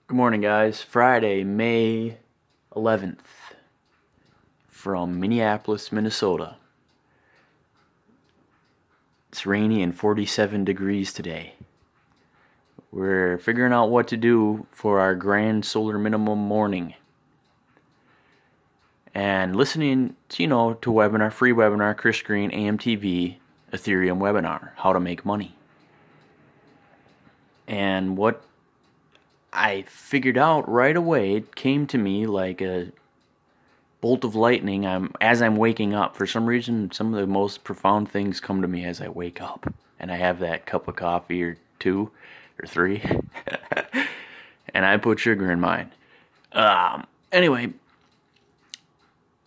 Good morning, guys. Friday, May 11th, from Minneapolis, Minnesota. It's rainy and 47 degrees today. We're figuring out what to do for our grand solar minimum morning. And listening to, free webinar, Chris Greene, AMTV, Ethereum webinar, how to make money. And what I figured out right away, it came to me like a bolt of lightning. As I'm waking up. For some reason, some of the most profound things come to me as I wake up. And I have that cup of coffee or two or three. And I put sugar in mine. Anyway,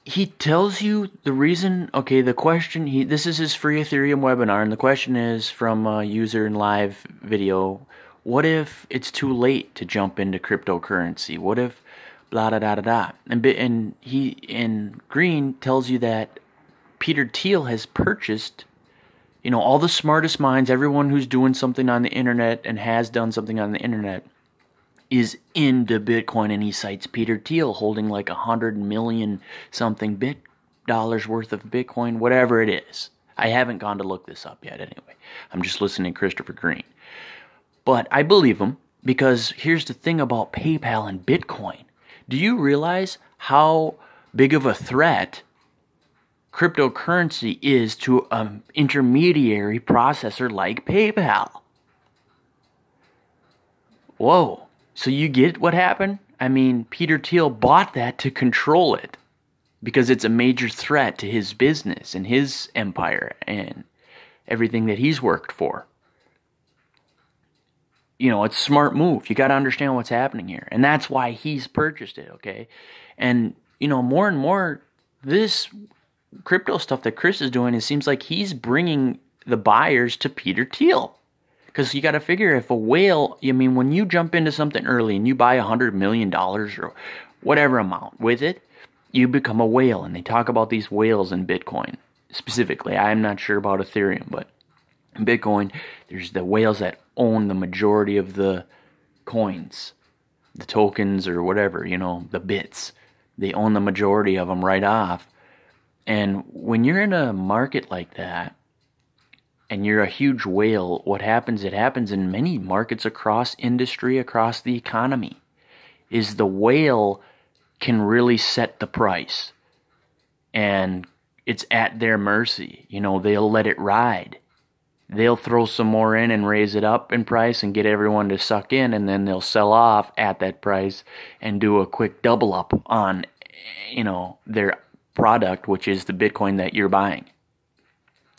he tells you the reason. Okay, the question, this is his free Ethereum webinar. And the question is from a user in live video. What if it's too late to jump into cryptocurrency? What if blah da da da da? And Greene tells you that Peter Thiel has purchased, all the smartest minds, everyone who's doing something on the internet and has done something on the internet is into Bitcoin, and he cites Peter Thiel holding like 100 million something dollars worth of Bitcoin, whatever it is. I haven't gone to look this up yet anyway. I'm just listening to Christopher Greene. But I believe him, because here's the thing about PayPal and Bitcoin. Do you realize how big of a threat cryptocurrency is to an intermediary processor like PayPal? Whoa. So you get what happened? I mean, Peter Thiel bought that to control it, because it's a major threat to his business and his empire and everything that he's worked for. It's a smart move. You got to understand what's happening here. And that's why he's purchased it, okay? And, more and more, this crypto stuff that Chris is doing, it seems like he's bringing the buyers to Peter Thiel. Because you got to figure, if a whale, when you jump into something early and you buy $100 million or whatever amount with it, you become a whale. And they talk about these whales in Bitcoin specifically. I'm not sure about Ethereum, but in Bitcoin, there's the whales that own the majority of the coins, the tokens or whatever, the bits. They own the majority of them right off. And when you're in a market like that, and you're a huge whale, what happens, it happens in many markets across industry, across the economy, is the whale can really set the price. And it's at their mercy. They'll let it ride. They'll throw some more in and raise it up in price and get everyone to suck in, and then they'll sell off at that price and do a quick double up on, their product, which is the Bitcoin that you're buying.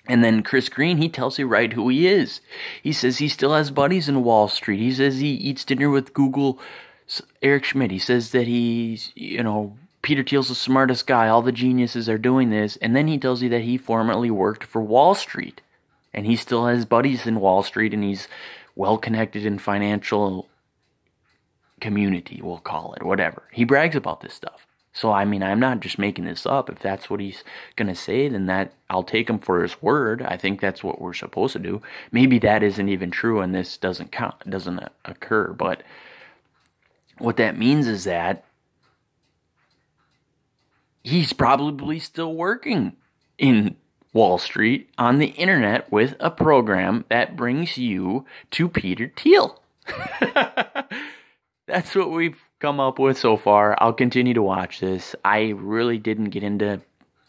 And then Chris Greene, he tells you right who he is. He says he still has buddies in Wall Street. He says he eats dinner with Google Eric Schmidt. He says that he's, Peter Thiel's the smartest guy. All the geniuses are doing this. And then he tells you that he formerly worked for Wall Street. And he still has buddies in Wall Street, and he's well connected in financial community, we'll call it, whatever. He brags about this stuff. So, I'm not just making this up. If that's what he's going to say, then I'll take him for his word. I think that's what we're supposed to do. Maybe that isn't even true and this doesn't occur. But what that means is that he's probably still working in Wall Street on the internet with a program that brings you to Peter Thiel. That's what we've come up with so far. I'll continue to watch this. I really didn't get into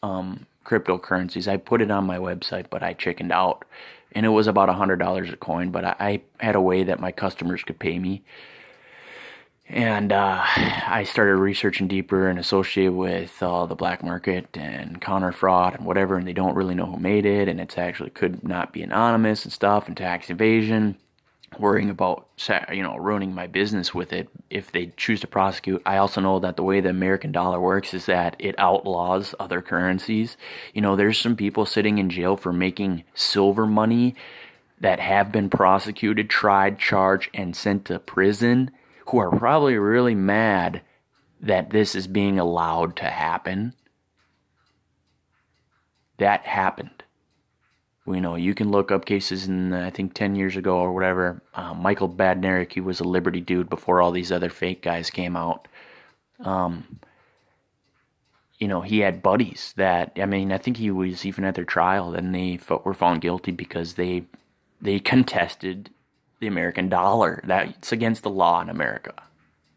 cryptocurrencies. I put it on my website, but I chickened out. And it was about $100 a coin, but I had a way that my customers could pay me. And I started researching deeper and associated with the black market and counter fraud and whatever, and they don't really know who made it, and it's actually could not be anonymous and stuff, and tax evasion, worrying about ruining my business with it if they choose to prosecute. I also know that the way the American dollar works is that it outlaws other currencies. There's some people sitting in jail for making silver money that have been prosecuted, tried, charged, and sent to prison, who are probably really mad that this is being allowed to happen. That happened. You can look up cases in, I think, 10 years ago or whatever. Michael Badnarik, he was a Liberty dude before all these other fake guys came out. He had buddies that, I think he was even at their trial, and they were found guilty because they contested the American dollar. That's against the law in America.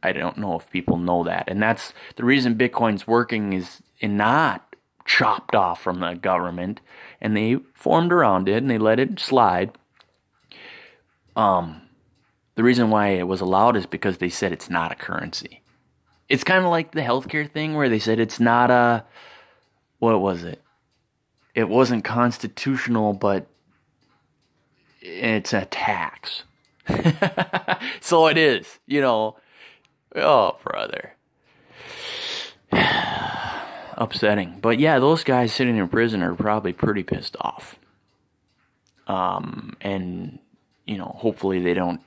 I don't know if people know that. And that's the reason Bitcoin's working is not chopped off from the government, and they formed around it and they let it slide. The reason why it was allowed is because they said it's not a currency. It's kind of like the healthcare thing where they said it's not a, what was it? It wasn't constitutional, but it's a tax. So it is, Oh, brother. Upsetting. But yeah, those guys sitting in prison are probably pretty pissed off. And, hopefully they don't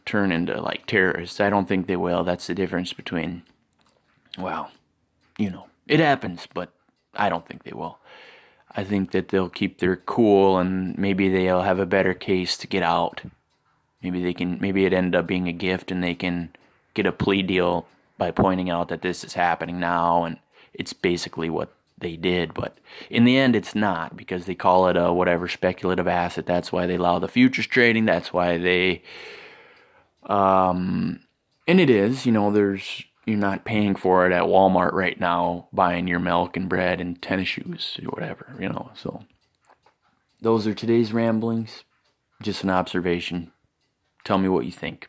turn into like terrorists. I don't think they will. That's the difference between, it happens, but I don't think they will. I think that they'll keep their cool, and maybe they'll have a better case to get out. Maybe it ended up being a gift and they can get a plea deal by pointing out that this is happening now, and it's basically what they did. But in the end, it's not, because they call it a whatever speculative asset. That's why they allow the futures trading. That's why they, and it is, you're not paying for it at Walmart right now, buying your milk and bread and tennis shoes or whatever, So those are today's ramblings. Just an observation. Tell me what you think.